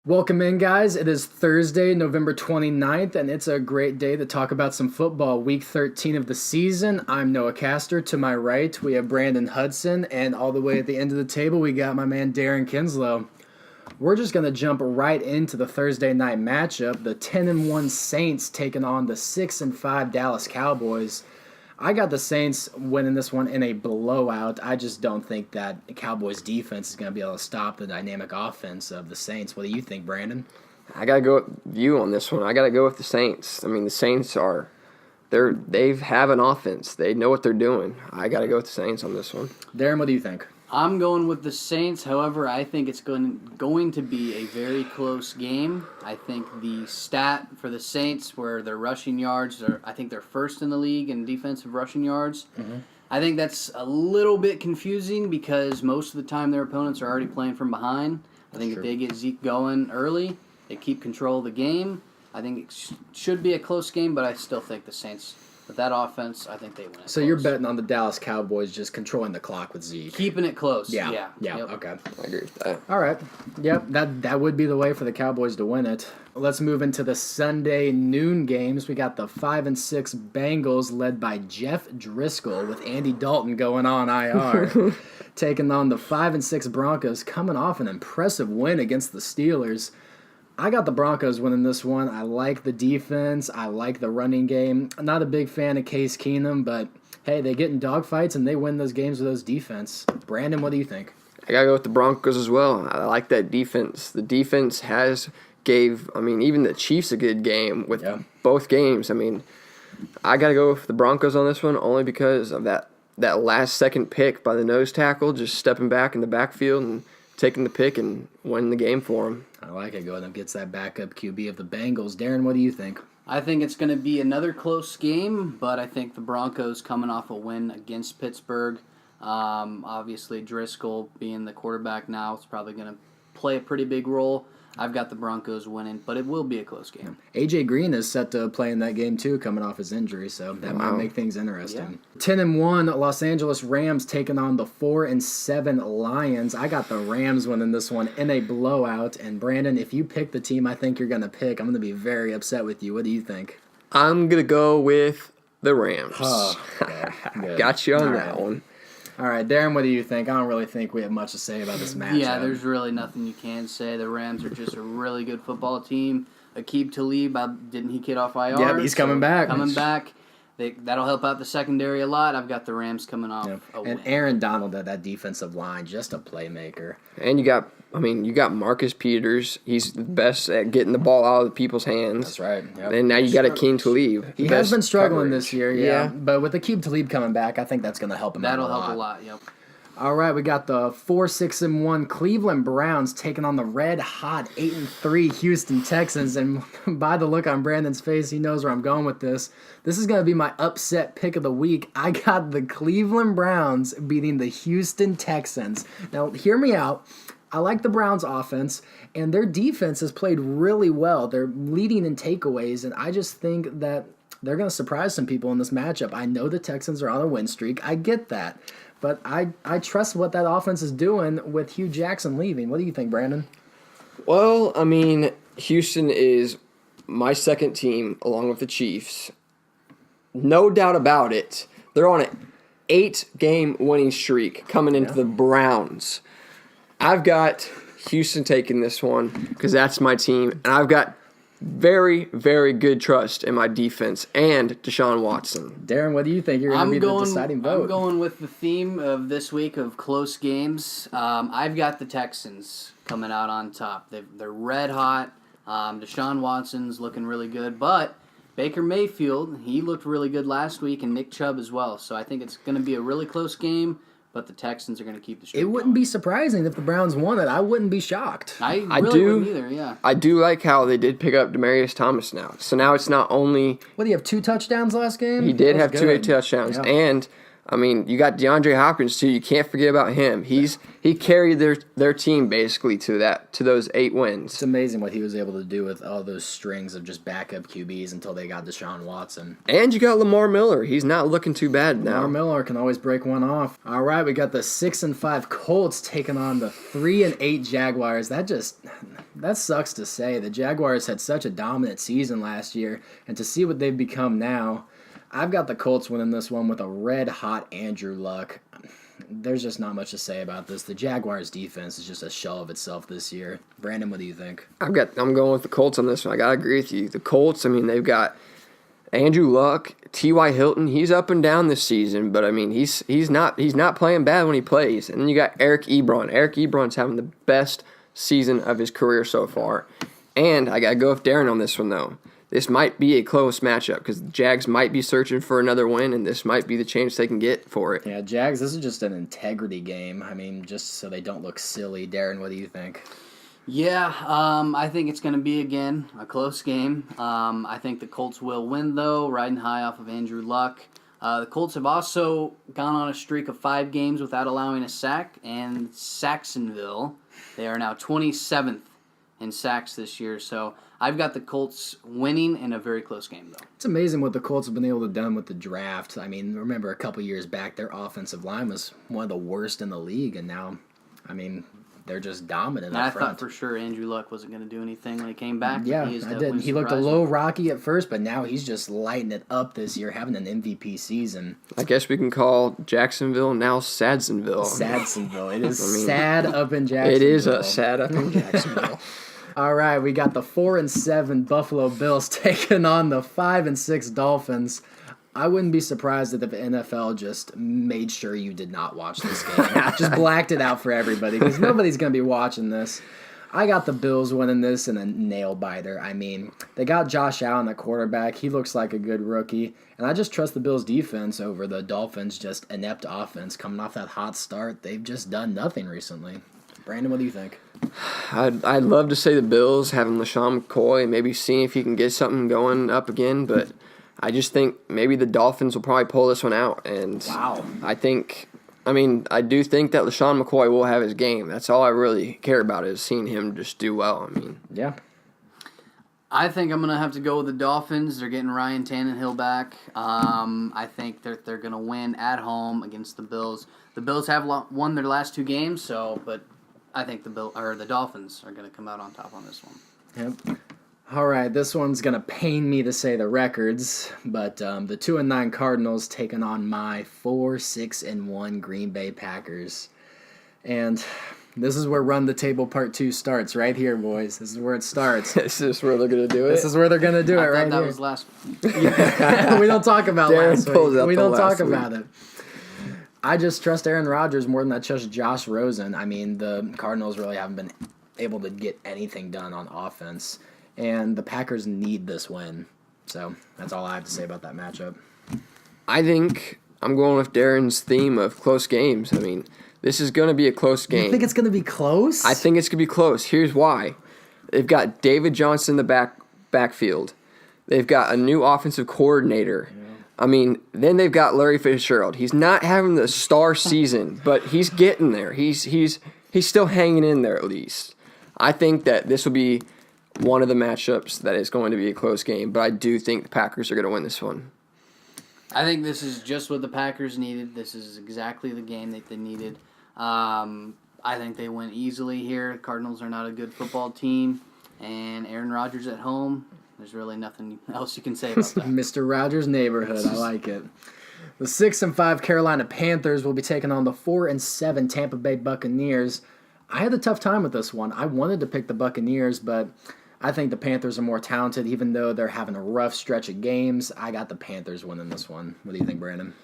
Welcome in, guys. It is Thursday, November 29th, and it's a great day to talk about some football. Week 13 of the season. I'm Noah Castor. To my right, we have Brandon Hudson, and all the way at the end of the table, we got my man Darren Kinslow. We're just going to jump right into the Thursday night matchup. The 10-1 Saints taking on the 6-5 Dallas Cowboys. I got the Saints winning this one in a blowout. I just don't think that the Cowboys defense is going to be able to stop the dynamic offense of the Saints. What do you think, Brandon? I got to go with you on this one. I got to go with the Saints. I mean, the Saints they have an offense. They know what they're doing. I got to go with the Saints on this one. Darren, what do you think? I'm going with the Saints. However, I think it's going to be a very close game. I think the stat for the Saints, where their rushing yards I think they're first in the league in defensive rushing yards. Mm-hmm. I think that's a little bit confusing because most of the time their opponents are already playing from behind. I think if they get Zeke going early, they keep control of the game. I think it should be a close game, but I still think the Saints, with that offense, I think they win it. So close. You're betting on the Dallas Cowboys just controlling the clock with Zeke. Keeping it close. Yeah. Yep. Okay. I agree with that. All right. Yep, that would be the way for the Cowboys to win it. Let's move into the Sunday noon games. We got the 5-6 Bengals led by Jeff Driscoll with Andy Dalton going on IR, taking on the 5-6 Broncos, coming off an impressive win against the Steelers. I got the Broncos winning this one. I like the defense. I like the running game. I'm not a big fan of Case Keenum, but hey, they get in dogfights and they win those games with those defense. Brandon, what do you think? I got to go with the Broncos as well. I like that defense. The defense even the Chiefs a good game with both games. I mean, I got to go with the Broncos on this one only because of that last second pick by the nose tackle, just stepping back in the backfield and taking the pick and winning the game for him. I like it. Going up gets that backup QB of the Bengals. Darren, what do you think? I think it's going to be another close game, but I think the Broncos coming off a win against Pittsburgh. Obviously, Driscoll being the quarterback now is probably going to play a pretty big role. I've got the Broncos winning, but it will be a close game. A.J. Green is set to play in that game, too, coming off his injury, so that might make things interesting. Yeah. 10-1 Los Angeles Rams taking on the 4-7 Lions. I got the Rams winning this one in a blowout, and Brandon, if you pick the team I think you're going to pick, I'm going to be very upset with you. What do you think? I'm going to go with the Rams. Oh, okay. Got you on that one. All right, Darren, what do you think? I don't really think we have much to say about this matchup. Yeah, there's really nothing you can say. The Rams are just a really good football team. Aqib Talib, didn't he get off IR? Yeah, he's coming back. That'll help out the secondary a lot. I've got the Rams coming off a win. And Aaron Donald at that defensive line, just a playmaker. And you got Marcus Peters. He's the best at getting the ball out of people's hands. That's right. Yep. And now you got Aqib Talib. He has been struggling this year, yeah. But with Aqib Talib coming back, I think that's going to help him out a lot. That'll help a lot, yep. All right, we got the 4-6-1 Cleveland Browns taking on the red-hot 8-3 Houston Texans. And by the look on Brandon's face, he knows where I'm going with this. This is going to be my upset pick of the week. I got the Cleveland Browns beating the Houston Texans. Now, hear me out. I like the Browns' offense, and their defense has played really well. They're leading in takeaways, and I just think that they're going to surprise some people in this matchup. I know the Texans are on a win streak. I get that. But I trust what that offense is doing with Hugh Jackson leaving. What do you think, Brandon? Well, Houston is my second team along with the Chiefs. No doubt about it. They're on an 8-game winning streak coming into the Browns. I've got Houston taking this one because that's my team. And I've got very, very good trust in my defense and Deshaun Watson. Darren, what do you think? You're going to be the deciding vote. I'm going with the theme of this week of close games. I've got the Texans coming out on top. They're red hot. Deshaun Watson's looking really good. But Baker Mayfield, he looked really good last week, and Nick Chubb as well. So I think it's going to be a really close game. But the Texans are going to keep the streak It wouldn't be surprising if the Browns won it. I wouldn't be shocked. I wouldn't either, yeah. I do like how they did pick up Demaryius Thomas now. So now it's not only... What, do you have 2 touchdowns last game? He did have 2 touchdowns. Yeah. And you got DeAndre Hopkins, too. You can't forget about him. He carried their team, basically, to those 8 wins. It's amazing what he was able to do with all those strings of just backup QBs until they got Deshaun Watson. And you got Lamar Miller. He's not looking too bad now. Lamar Miller can always break one off. All right, we got the 6-5 Colts taking on the 3-8 Jaguars. That sucks to say. The Jaguars had such a dominant season last year, and to see what they've become now, I've got the Colts winning this one with a red-hot Andrew Luck. There's just not much to say about this. The Jaguars' defense is just a shell of itself this year. Brandon, what do you think? I'm going with the Colts on this one. I gotta agree with you. The Colts, I mean, they've got Andrew Luck, T.Y. Hilton. He's up and down this season, but I mean, he's not playing bad when he plays. And then you got Eric Ebron. Eric Ebron's having the best season of his career so far. And I gotta go with Darren on this one though. This might be a close matchup because the Jags might be searching for another win, and this might be the chance they can get for it. Yeah, Jags, this is just an integrity game. I mean, just so they don't look silly. Darren, what do you think? Yeah, I think it's going to be, again, a close game. I think the Colts will win, though, riding high off of Andrew Luck. The Colts have also gone on a streak of 5 games without allowing a sack, and Saxonville, they are now 27th in sacks this year. So I've got the Colts winning in a very close game, though. It's amazing what the Colts have been able to do with the draft. I mean, remember a couple years back, their offensive line was one of the worst in the league, and now, I mean, they're just dominant And I up front. thought for sure Andrew Luck wasn't going to do anything when he came back. Yeah, He is I did. definitely He looked a surprised little me. rocky at first, but now he's just lighting it up this year, having an MVP season. I guess we can call Jacksonville now Sadsonville. Sadsonville. It is sad up in Jacksonville. It is a sad up in Jacksonville. All right, we got the 4-7 Buffalo Bills taking on the 5-6 Dolphins. I wouldn't be surprised if the NFL just made sure you did not watch this game. Just blacked it out for everybody because nobody's going to be watching this. I got the Bills winning this in a nail-biter. I mean, they got Josh Allen at quarterback. He looks like a good rookie. And I just trust the Bills' defense over the Dolphins' just inept offense. Coming off that hot start, they've just done nothing recently. Brandon, what do you think? I'd love to say the Bills having LaShawn McCoy, maybe seeing if he can get something going up again, but I just think maybe the Dolphins will probably pull this one out. And Wow. I do think that LaShawn McCoy will have his game. That's all I really care about is seeing him just do well. I mean, Yeah. I think I'm going to have to go with the Dolphins. They're getting Ryan Tannehill back. I think they're going to win at home against the Bills. The Bills have won their last 2 games, but I think the Dolphins are going to come out on top on this one. Yep. All right, this one's going to pain me to say the records, but the 2-9 Cardinals taking on my 4-6-1 Green Bay Packers. And this is where Run the Table Part 2 starts, right here, boys. This is where it starts. this is where they're going to do it. This is where they're going to do it I right thought that here. was last week. We don't talk about Darren last pulls week. up We the don't last talk week. about it. I just trust Aaron Rodgers more than I trust Josh Rosen. I mean, the Cardinals really haven't been able to get anything done on offense, and the Packers need this win. So that's all I have to say about that matchup. I think I'm going with Darren's theme of close games. I mean, this is going to be a close game. You think it's going to be close? I think it's going to be close. Here's why. They've got David Johnson in the backfield. They've got a new offensive coordinator. Yeah. I mean, then they've got Larry Fitzgerald. He's not having the star season, but he's getting there. He's still hanging in there at least. I think that this will be one of the matchups that is going to be a close game, but I do think the Packers are going to win this one. I think this is just what the Packers needed. This is exactly the game that they needed. I think they win easily here. Cardinals are not a good football team, and Aaron Rodgers at home, there's really nothing else you can say about that. Mr. Rogers' neighborhood. I like it. The 6-5 Carolina Panthers will be taking on the 4-7 Tampa Bay Buccaneers. I had a tough time with this one. I wanted to pick the Buccaneers, but I think the Panthers are more talented, even though they're having a rough stretch of games. I got the Panthers winning this one. What do you think, Brandon?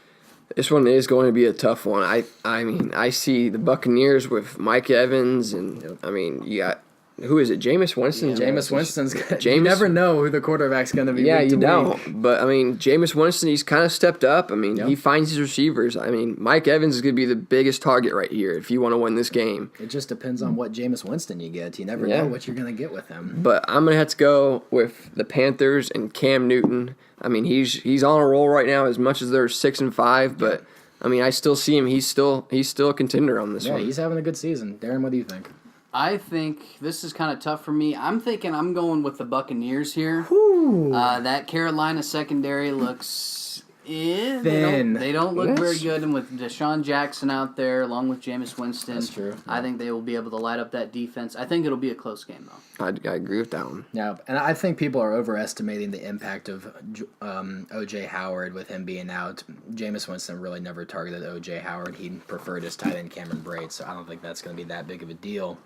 This one is going to be a tough one. I mean, I see the Buccaneers with Mike Evans, and I mean, you got who is it? Jameis Winston. Yeah, Jameis Winston's. You never know who the quarterback's going to be. Yeah, week you to don't. week. But I mean, Jameis Winston, he's kind of stepped up. I mean, he finds his receivers. I mean, Mike Evans is going to be the biggest target right here if you want to win this game. It just depends on what Jameis Winston you get. You never know what you're going to get with him. But I'm going to have to go with the Panthers and Cam Newton. I mean, he's on a roll right now as much as they're 6-5, but I mean, I still see him. He's still a contender on this one. Yeah, he's having a good season. Darren, what do you think? I think this is kind of tough for me. I'm thinking I'm going with the Buccaneers here. Ooh. That Carolina secondary looks Yeah, thin. They don't look very Yes. good, and with Deshaun Jackson out there, along with Jameis Winston, That's true. I think they will be able to light up that defense. I think it'll be a close game, though. I agree with that one. Yeah, and I think people are overestimating the impact of O.J. Howard with him being out. Jameis Winston really never targeted O.J. Howard. He preferred his tight end Cameron Brate, so I don't think that's going to be that big of a deal.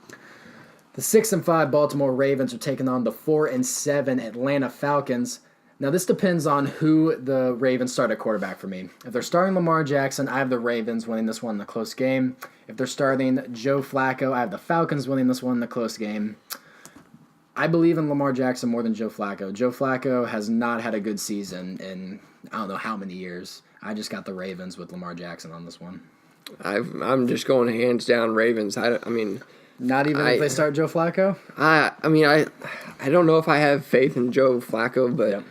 The 6-5 Baltimore Ravens are taking on the 4-7 Atlanta Falcons. Now, this depends on who the Ravens start at quarterback for me. If they're starting Lamar Jackson, I have the Ravens winning this one in a close game. If they're starting Joe Flacco, I have the Falcons winning this one in a close game. I believe in Lamar Jackson more than Joe Flacco. Joe Flacco has not had a good season in I don't know how many years. I just got the Ravens with Lamar Jackson on this one. I'm just going hands down Ravens. I mean, Not even if they start Joe Flacco? I don't know if I have faith in Joe Flacco, but Yep.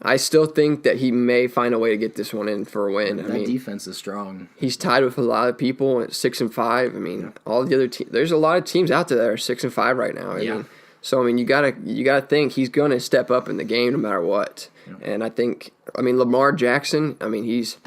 I still think that he may find a way to get this one in for a win. That defense is strong. He's tied with a lot of people at 6-5. I mean, all the other teams. There's a lot of teams out there that are 6-5 right now. I mean, so I mean, you gotta think he's gonna step up in the game no matter what. And I think, Lamar Jackson. I mean, he's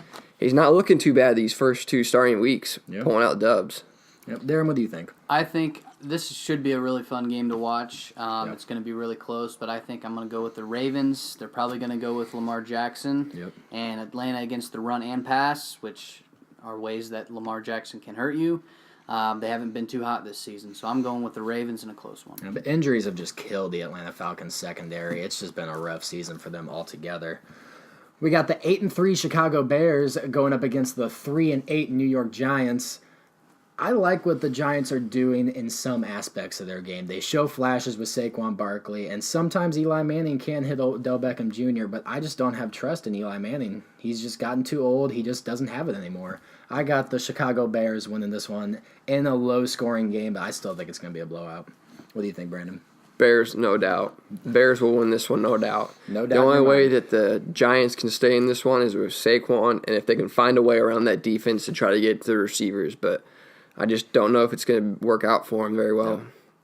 not looking too bad these first two starting weeks, pulling out dubs. Yep. Darren, what do you think? I think this should be a really fun game to watch. It's going to be really close, but I think I'm going to go with the Ravens. They're probably going to go with Lamar Jackson. Yep. And Atlanta against the run and pass, which are ways that Lamar Jackson can hurt you. They haven't been too hot this season, so I'm going with the Ravens in a close one. Yeah, the injuries have just killed the Atlanta Falcons secondary. It's just been a rough season for them altogether. We got the 8-3 Chicago Bears going up against the 3-8 New York Giants. I like what the Giants are doing in some aspects of their game. They show flashes with Saquon Barkley, and sometimes Eli Manning can hit Odell Beckham Jr., but I just don't have trust in Eli Manning. He's just gotten too old. He just doesn't have it anymore. I got the Chicago Bears winning this one in a low-scoring game, but I still think it's going to be a blowout. What do you think, Brandon? Bears, no doubt. Bears will win this one, no doubt. No doubt. The only way that the Giants can stay in this one is with Saquon, and if they can find a way around that defense to try to get to the receivers, but I just don't know if it's going to work out for him very well.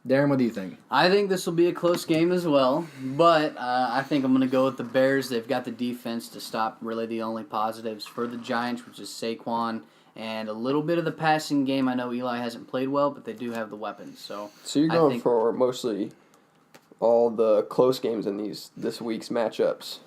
Darren, what do you think? I think this will be a close game as well, but I think I'm going to go with the Bears. They've got the defense to stop really the only positives for the Giants, which is Saquon, and a little bit of the passing game. I know Eli hasn't played well, but they do have the weapons. So you're going for mostly all the close games in this week's matchups.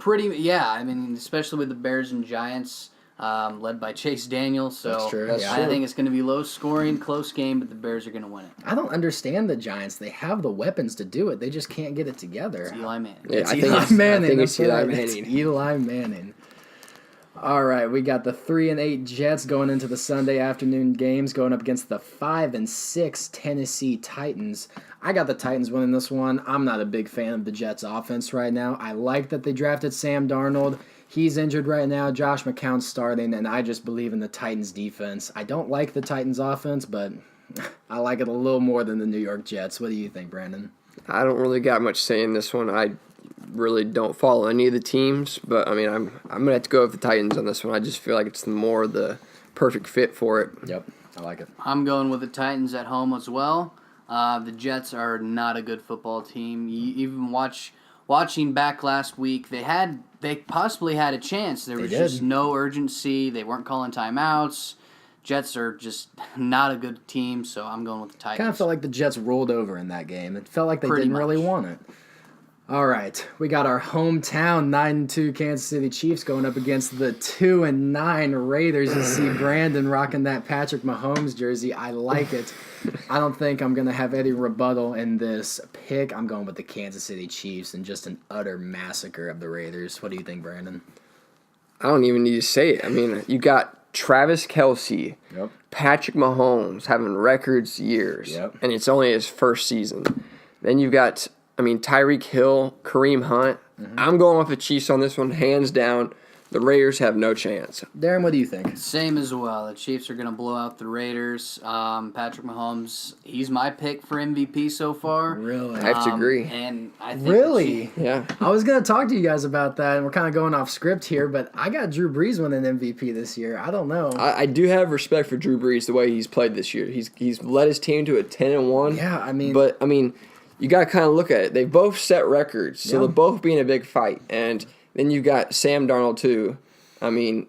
Especially with the Bears and Giants. Led by Chase Daniel, so That's true. I think it's going to be low-scoring, close game, but the Bears are going to win it. I don't understand the Giants. They have the weapons to do it. They just can't get it together. It's Eli Manning. Yeah, I think it's Eli Manning. It's Eli Manning. All right, we got the 3-8 Jets going into the Sunday afternoon games, going up against the 5-6 Tennessee Titans. I got the Titans winning this one. I'm not a big fan of the Jets' offense right now. I like that they drafted Sam Darnold. He's injured right now. Josh McCown's starting, and I just believe in the Titans' defense. I don't like the Titans' offense, but I like it a little more than the New York Jets. What do you think, Brandon? I don't really got much say in this one. I really don't follow any of the teams, but I'm gonna have to go with the Titans on this one. I just feel like it's more the perfect fit for it. Yep, I like it. I'm going with the Titans at home as well. The Jets are not a good football team. You even watching back last week, they possibly had a chance. There was just no urgency. They weren't calling timeouts. Jets are just not a good team, so I'm going with the Titans. Kind of felt like the Jets rolled over in that game. It felt like they didn't really want it. All right, we got our hometown 9-2 Kansas City Chiefs going up against the 2-9 Raiders. You see Brandon rocking that Patrick Mahomes jersey. I like it. I don't think I'm going to have any rebuttal in this pick. I'm going with the Kansas City Chiefs and just an utter massacre of the Raiders. What do you think, Brandon? I don't even need to say it. You got Travis Kelce, Patrick Mahomes having records years, and it's only his first season. Then you've got Tyreek Hill, Kareem Hunt. I'm going with the Chiefs on this one, hands down. The Raiders have no chance. Darren, what do you think? Same as well. The Chiefs are going to blow out the Raiders. Patrick Mahomes, he's my pick for MVP so far. Really? I have to agree. And I think Really? Yeah. I was going to talk to you guys about that, and we're kind of going off script here, but I got Drew Brees winning MVP this year. I don't know. I do have respect for Drew Brees the way he's played this year. He's led his team to a 10-1. Yeah, But, you got to kind of look at it. They both set records, so they'll both be in a big fight. And then you got Sam Darnold, too. I mean,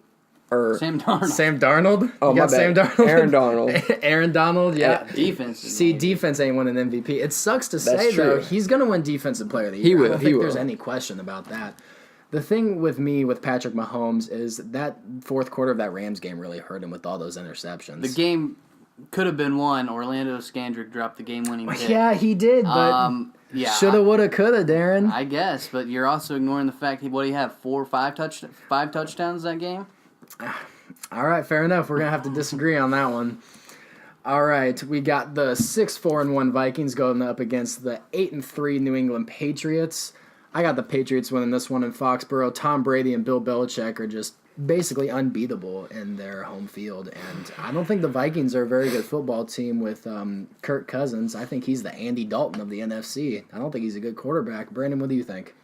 or Sam Darnold. Sam Darnold? oh, You my got Sam bad. Darnold? Aaron Donald. Aaron Donald, yeah. Defense. See, defense ain't winning MVP. It sucks to That's say, though. true. He's going to win Defensive Player of the Year. He will, I don't he think will. there's any question about that. The thing with me with Patrick Mahomes is that fourth quarter of that Rams game really hurt him with all those interceptions. The game could have been won. Orlando Scandrick dropped the game-winning pick. Yeah, he did, but Yeah, shoulda, woulda, coulda, Darren. I guess, but you're also ignoring the fact what do you have? 4 or 5 touchdowns that game? All right, fair enough. We're going to have to disagree on that one. All right, we got the 6-4-1 Vikings going up against the 8-3 New England Patriots. I got the Patriots winning this one in Foxborough. Tom Brady and Bill Belichick are just basically unbeatable in their home field, and I don't think the Vikings are a very good football team with Kirk Cousins. I think he's the Andy Dalton of the NFC. I don't think he's a good quarterback. Brandon, what do you think?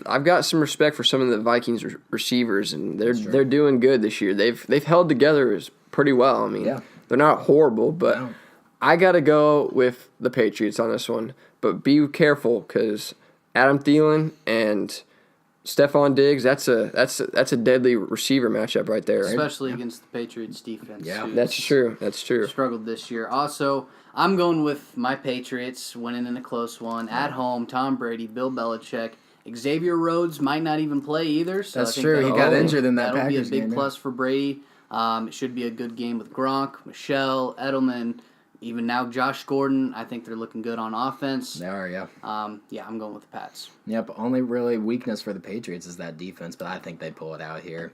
I've got some respect for some of the Vikings receivers, and they're doing good this year. They've held together pretty well. I mean, they're not horrible, but I got to go with the Patriots on this one. But be careful because Adam Thielen and Stephon Diggs, that's a deadly receiver matchup right there. Especially against the Patriots defense. Yeah, That's true. That's true. Struggled this year. Also, I'm going with my Patriots winning in a close one. At home, Tom Brady, Bill Belichick. Xavier Rhodes might not even play either. So That's I think true. He got injured in that that'll Packers be a big game, plus for Brady. It should be a good game with Gronk, Michelle, Edelman, even now Josh Gordon. I think they're looking good on offense. They are, yeah. I'm going with the Pats. Yep, only really weakness for the Patriots is that defense, but I think they pull it out here.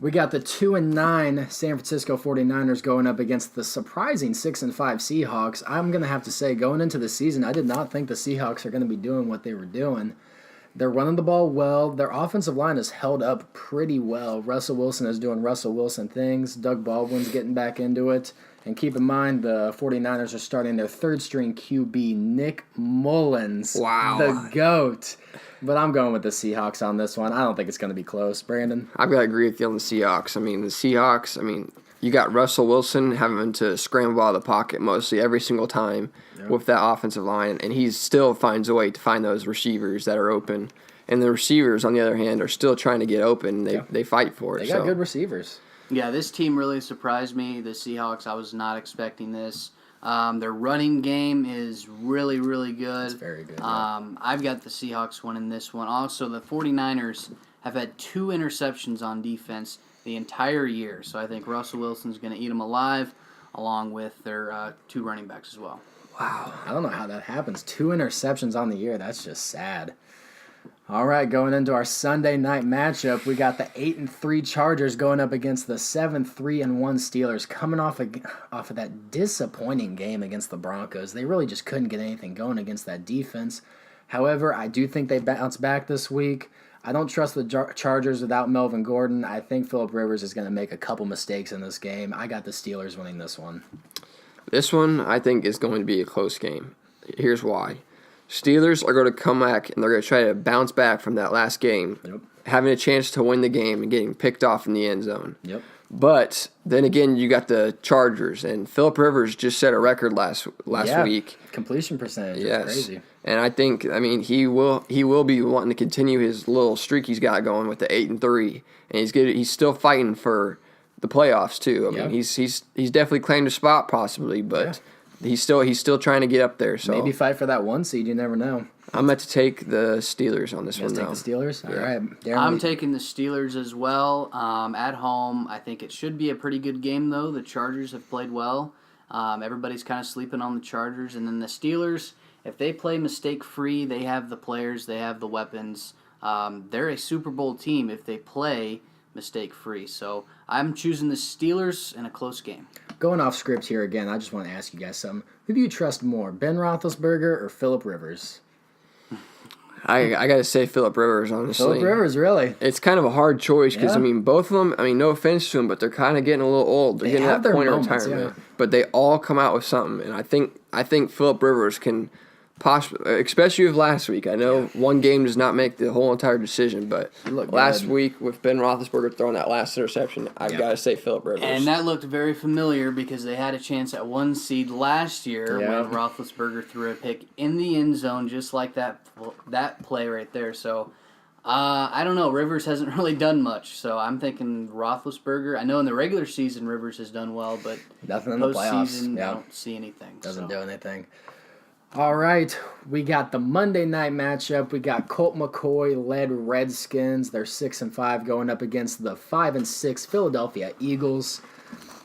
We got the 2-9 San Francisco 49ers going up against the surprising 6-5 Seahawks. I'm going to have to say, going into the season, I did not think the Seahawks are going to be doing what they were doing. They're running the ball well. Their offensive line is held up pretty well. Russell Wilson is doing Russell Wilson things. Doug Baldwin's getting back into it. And keep in mind, the 49ers are starting their third-string QB, Nick Mullins. Wow. The GOAT. But I'm going with the Seahawks on this one. I don't think it's going to be close. Brandon? I've got to agree with you on the Seahawks. You got Russell Wilson having to scramble out of the pocket mostly every single time with that offensive line, and he still finds a way to find those receivers that are open. And the receivers, on the other hand, are still trying to get open. They fight for it. They got good receivers. Yeah, this team really surprised me. The Seahawks, I was not expecting this. Their running game is really, really good. It's very good. I've got the Seahawks winning this one. Also, the 49ers have had 2 interceptions on defense the entire year. So I think Russell Wilson's going to eat them alive, along with their 2 running backs as well. Wow. I don't know how that happens. 2 interceptions on the year. That's just sad. All right, going into our Sunday night matchup, we got the 8-3 Chargers going up against the 7-3-1 Steelers, coming off of that disappointing game against the Broncos. They really just couldn't get anything going against that defense. However, I do think they bounce back this week. I don't trust the Chargers without Melvin Gordon. I think Phillip Rivers is going to make a couple mistakes in this game. I got the Steelers winning this one. This one, I think, is going to be a close game. Here's why. Steelers are going to come back, and they're going to try to bounce back from that last game, having a chance to win the game and getting picked off in the end zone. Yep. But then again, you got the Chargers, and Phillip Rivers just set a record last week. Completion percentage is crazy. And I think, he will be wanting to continue his little streak he's got going with the 8-3, and he's still fighting for the playoffs too. He's definitely claimed a spot possibly, but he's still trying to get up there. So maybe fight for that 1 seed. You never know. I'm going to take the Steelers on this one. Take the Steelers. All right, Darren, I'm taking the Steelers as well. At home, I think it should be a pretty good game though. The Chargers have played well. Everybody's kind of sleeping on the Chargers, and then the Steelers, if they play mistake-free, they have the players, they have the weapons. They're a Super Bowl team if they play mistake-free. So I'm choosing the Steelers in a close game. Going off script here again, I just want to ask you guys something. Who do you trust more, Ben Roethlisberger or Phillip Rivers? I got to say Phillip Rivers, honestly. Phillip Rivers, really? It's kind of a hard choice because, both of them, no offense to them, but they're kind of getting a little old. They're getting to that point of retirement. Yeah. But they all come out with something, and I think Phillip Rivers can possibly, especially with last week. I know one game does not make the whole entire decision, but last week with Ben Roethlisberger throwing that last interception, I've got to say Phillip Rivers. And that looked very familiar because they had a chance at 1 seed last year when Roethlisberger threw a pick in the end zone, just like that play right there. So I don't know. Rivers hasn't really done much, so I'm thinking Roethlisberger. I know in the regular season Rivers has done well, but Nothing in the playoffs. postseason, Yeah. I don't see anything. Doesn't so. do anything. All right, we got the Monday night matchup. We got Colt McCoy-led Redskins. They're 6-5 going up against the 5-6 Philadelphia Eagles.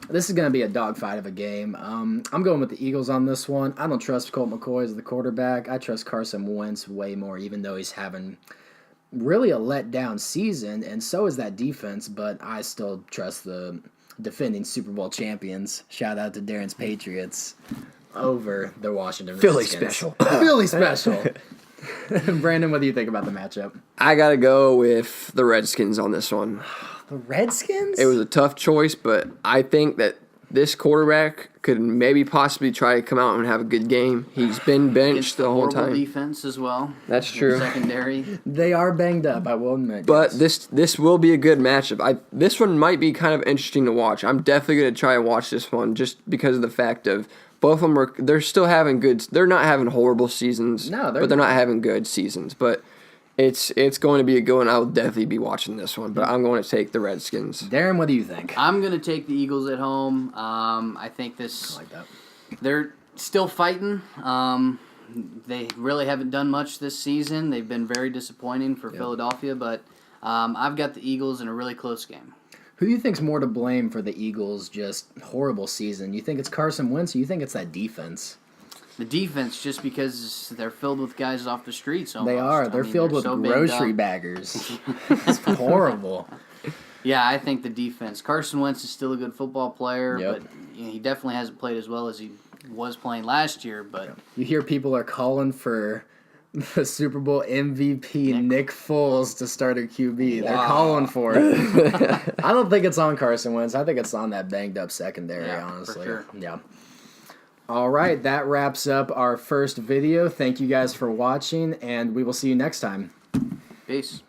This is going to be a dogfight of a game. I'm going with the Eagles on this one. I don't trust Colt McCoy as the quarterback. I trust Carson Wentz way more, even though he's having really a letdown season, and so is that defense, but I still trust the defending Super Bowl champions. Shout out to Darren's Patriots over the Washington Philly Redskins. special. Philly special. Brandon, what do you think about the matchup? I got to go with the Redskins on this one. The Redskins? It was a tough choice, but I think that this quarterback could maybe possibly try to come out and have a good game. He's been benched Against the whole horrible time. defense as well. That's true. Secondary. They are banged up, I will admit. But yes. this will be a good matchup. This one might be kind of interesting to watch. I'm definitely going to try and watch this one just because of the fact of both of them they're still having good. They're not having horrible seasons. No, but they're not having good seasons. But it's going to be a good one. I will definitely be watching this one. But I'm going to take the Redskins. Darren, what do you think? I'm going to take the Eagles at home. I think this. I like that. They're still fighting. They really haven't done much this season. They've been very disappointing for Philadelphia, but I've got the Eagles in a really close game. Who do you think's more to blame for the Eagles' just horrible season? You think it's Carson Wentz, or you think it's that defense? The defense, just because they're filled with guys off the streets almost. They are. They're filled with so banged grocery up. baggers. It's horrible. Yeah, I think the defense. Carson Wentz is still a good football player, Yep. but he definitely hasn't played as well as he was playing last year. But You hear people are calling for the Super Bowl MVP Nick Foles to start a QB. They're calling for it. I don't think it's on Carson Wentz. I think it's on that banged up secondary, Yeah, honestly. for sure. Yeah. All right, that wraps up our first video. Thank you guys for watching, and we will see you next time. peace.